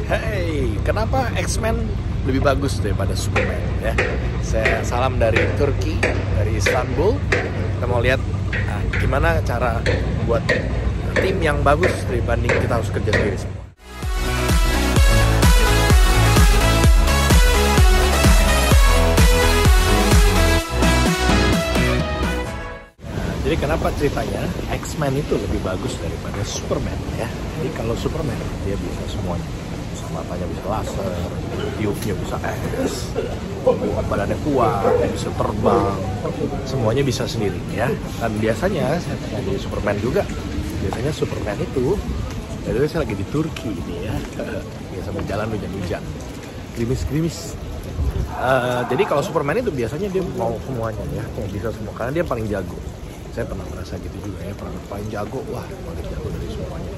Hey, kenapa X-Men lebih bagus daripada Superman ya? Saya salam dari Turki, dari Istanbul. Kita mau lihat gimana cara buat tim yang bagus dibanding kita harus kerja sendiri semua. Jadi kenapa ceritanya X-Men itu lebih bagus daripada Superman ya? Jadi kalau Superman dia bisa semuanya, bisa matanya bisa laser, tiupnya bisa es, badannya kuat, bisa terbang, semuanya bisa sendiri ya. Dan biasanya saya tanya di Superman juga, biasanya Superman itu, jadi saya lagi di Turki ini ya, biasa berjalan hujan-hujan, gerimis-gerimis. Jadi kalau Superman itu biasanya dia mau semuanya ya, bisa semua karena dia paling jago. Saya pernah merasa gitu juga ya, paling jago, wah paling jago dari semuanya.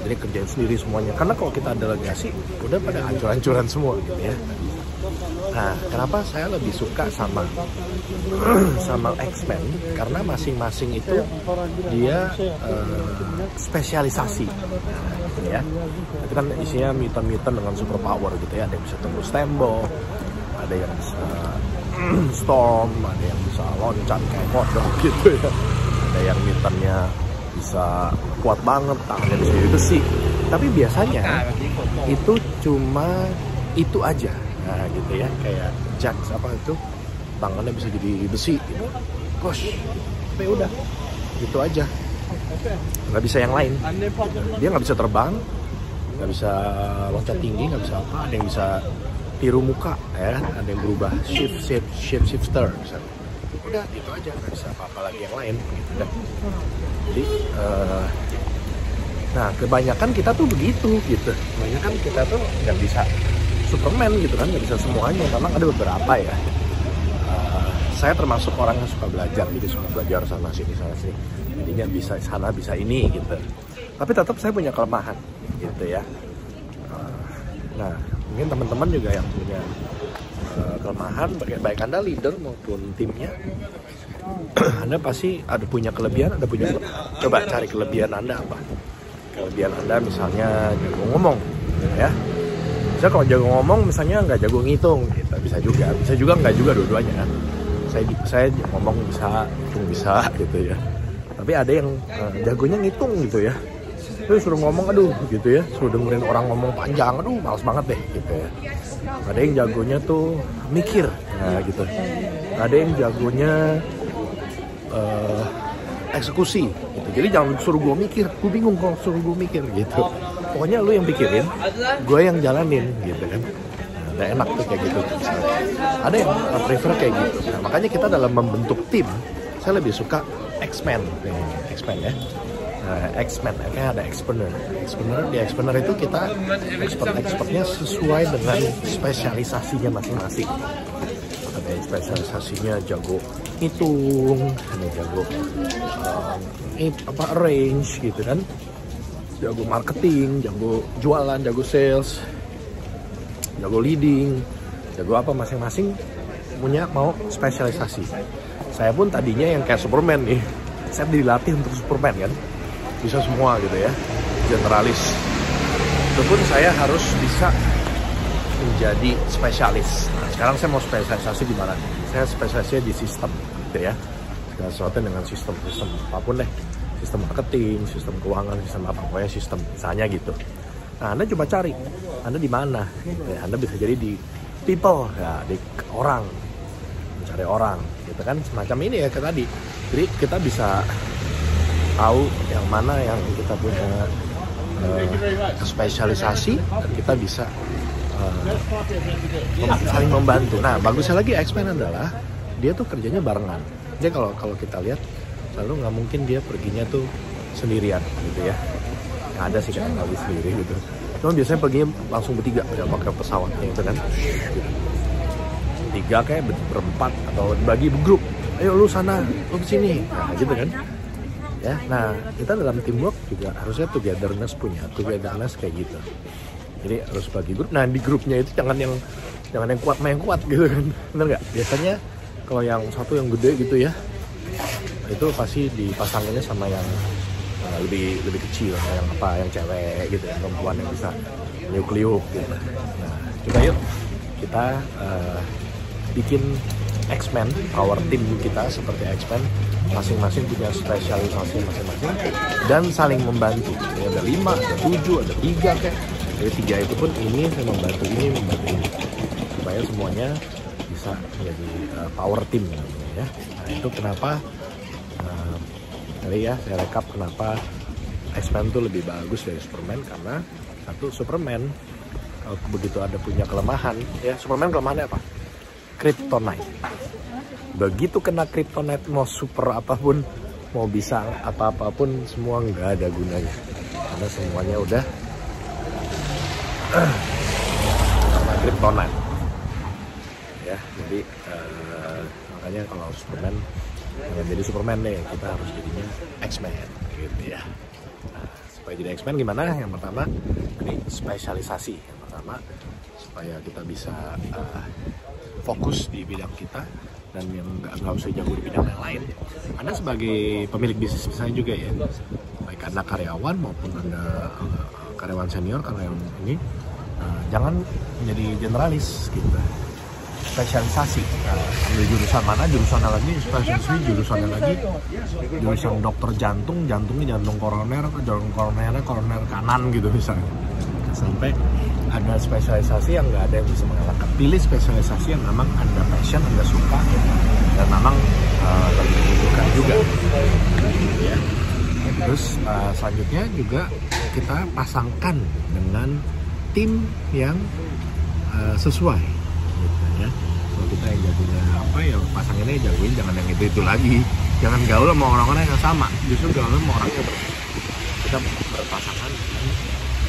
Jadi kerjain sendiri semuanya. Karena kalau kita delegasi, udah pada hancur-hancuran semua gitu ya. Nah, kenapa saya lebih suka sama X-Men? Karena masing-masing itu dia spesialisasi. Nah, gitu ya. Itu kan isinya mutant-mutant dengan super power gitu ya. Ada yang bisa tembus tembok, ada yang bisa storm, ada yang bisa loncat kayak kodok gitu ya, ada yang mutantnya bisa kuat banget, tangannya bisa jadi besi. Tapi biasanya itu cuma itu aja, nah gitu ya, kayak Jax apa itu, tangannya bisa jadi besi gitu, gosh, tapi udah gitu aja, nggak bisa yang lain. Dia nggak bisa terbang, nggak bisa loncat tinggi, nggak bisa apa, ada yang bisa tiru muka ya, ada yang berubah shifter misalnya. Udah gitu aja, nggak bisa apa-apa lagi yang lain gitu dah. Jadi nah kebanyakan kita tuh begitu gitu, kebanyakan kita tuh nggak bisa Superman gitu kan, nggak bisa semuanya. Memang ada beberapa ya, saya termasuk orang yang suka belajar, jadi suka belajar sana sini, jadinya bisa sana bisa ini gitu, tapi tetap saya punya kelemahan gitu ya. Nah, mungkin teman-teman juga yang punya kelemahan, baik Anda leader maupun timnya, Anda pasti ada punya kelebihan, ada punya kelemahan. Coba cari kelebihan Anda apa? Kelebihan Anda misalnya jago ngomong, ya. Bisa kalau jago ngomong, misalnya nggak jago ngitung, gitu. Bisa juga nggak juga dua-duanya kan. Saya ngomong bisa, hitung bisa, gitu ya. Tapi ada yang jagonya ngitung gitu ya. Terus suruh ngomong, aduh gitu ya, suruh dengerin orang ngomong panjang, aduh males banget deh gitu ya. Ada yang jagonya tuh mikir, nah gitu. Ada yang jagonya eksekusi gitu. Jadi jangan suruh gue mikir, gue bingung kalau suruh gue mikir gitu. Pokoknya lu yang pikirin, gue yang jalanin gitu kan. Nah, enak tuh kayak gitu. Ada yang prefer kayak gitu. Nah, makanya kita dalam membentuk tim, saya lebih suka X-Men ya. X-Men, kayak ada Expener. Di Expener itu kita expertnya sesuai dengan spesialisasinya masing-masing. Ada yang spesialisasinya jago hitung, ada jago arrange gitu kan, jago marketing, jago jualan, jago sales, jago leading, jago apa, masing-masing punya mau spesialisasi. Saya pun tadinya yang kayak Superman nih, saya dilatih untuk Superman kan. Bisa semua gitu ya, generalis. Itu pun saya harus bisa menjadi spesialis. Nah, sekarang saya mau spesialisasi di mana? Saya spesialisasinya di sistem gitu ya. Segala sesuatu dengan sistem apapun deh. Sistem marketing, sistem keuangan, sistem apa, pokoknya sistem, misalnya gitu. Nah, Anda coba cari, Anda di mana? Ya, Anda bisa jadi di people, ya, di orang, mencari orang, gitu kan, semacam ini ya kayak tadi. Jadi kita bisa tahu yang mana yang kita punya spesialisasi, dan kita bisa saling membantu. Nah, bagusnya lagi X-Men adalah dia tuh kerjanya barengan. Dia kalau kita lihat selalu nggak mungkin dia perginya tuh sendirian gitu ya. Nggak ada sih kan kali sendiri gitu. Cuma biasanya perginya langsung bertiga, nggak pakai pesawatnya gitu kan. Tiga kayak berempat atau bagi grup. Ayo lu sana, lu kesini, nah gitu kan. Ya, nah kita dalam teamwork juga harusnya togetherness kayak gitu. Jadi harus bagi grup. Nah di grupnya itu jangan yang kuat main kuat gitu kan, bener nggak? Biasanya kalau yang satu yang gede gitu ya, itu pasti dipasanginnya sama yang lebih kecil, yang cewek gitu, yang perempuan yang bisa liuk-liuk gitu. Nah, coba yuk kita bikin X-Men, power team kita seperti X-Men, masing-masing punya spesialisasi masing-masing dan saling membantu. Ini ada 5, ada 7, ada 3 kayak. Jadi 3 itu pun ini membantu ini, supaya semuanya bisa menjadi power team ya. Nah, itu kenapa tadi ya saya rekap kenapa X-Men itu lebih bagus dari Superman, karena satu, Superman kalau begitu ada punya kelemahan ya, Superman kelemahannya apa? Kryptonite. Begitu kena kryptonite, mau super apapun, mau bisa apa-apapun, semua nggak ada gunanya karena semuanya udah karena kryptonite ya. Jadi makanya kalau Superman jangan jadi Superman deh, kita harus jadinya X-Men gitu ya. Nah, supaya jadi X-Men gimana? Yang pertama ini spesialisasi. Yang pertama supaya kita bisa fokus di bidang kita dan yang nggak usah jago di bidang yang lain. Anda sebagai pemilik bisnis misalnya juga ya, baik Anda karyawan maupun Anda karyawan senior, karyawan ini jangan menjadi generalis gitu. Spesialisasi, ambil jurusan mana, jurusannya lagi spesialisasi, jurusannya lagi jurusan dokter jantung, jantungnya jantung koroner, koronernya koroner kanan gitu misalnya. Sampai ada spesialisasi yang nggak ada yang bisa mengalahkan. Pilih spesialisasi yang memang Anda passion, Anda suka dan memang lebih dibutuhkan juga ya. Terus selanjutnya juga kita pasangkan dengan tim yang sesuai gitu ya. Kalau kita yang jagonya apa ya, pasangannya jagoin, jangan yang itu lagi. Jangan gaul sama orang-orang yang sama, justru gaul sama orang yang kita berpasangan dengan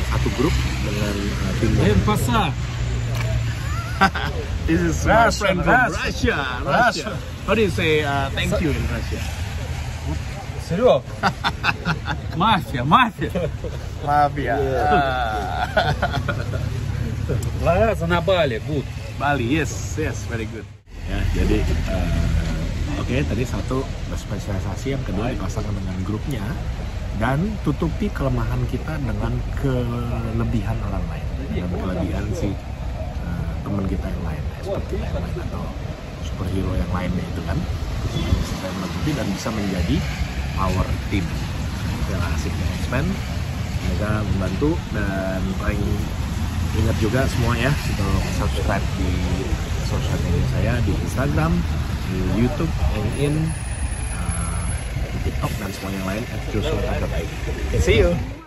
satu grup dengan tim. This is my friend from Russia. How do you say thank you in Russia? Серег, мафия. Maaf ya. Лагаться на Бали, good. Bali, yes, very good. Ya, jadi oke, tadi satu spesialisasi, yang kedua dipasangkan dengan grupnya dan tutupi kelemahan kita dengan kelebihan orang lain dan kelebihan si teman kita yang lain, seperti yang lain atau superhero yang lainnya itu kan, supaya menutupi dan bisa menjadi power team. Yang asiknya X-Men, semoga membantu. Dan paling ingat juga semua ya, untuk subscribe di sosial media saya, di Instagram, di YouTube, LinkedIn, TikTok dan semua yang lain @joshua.id. See you.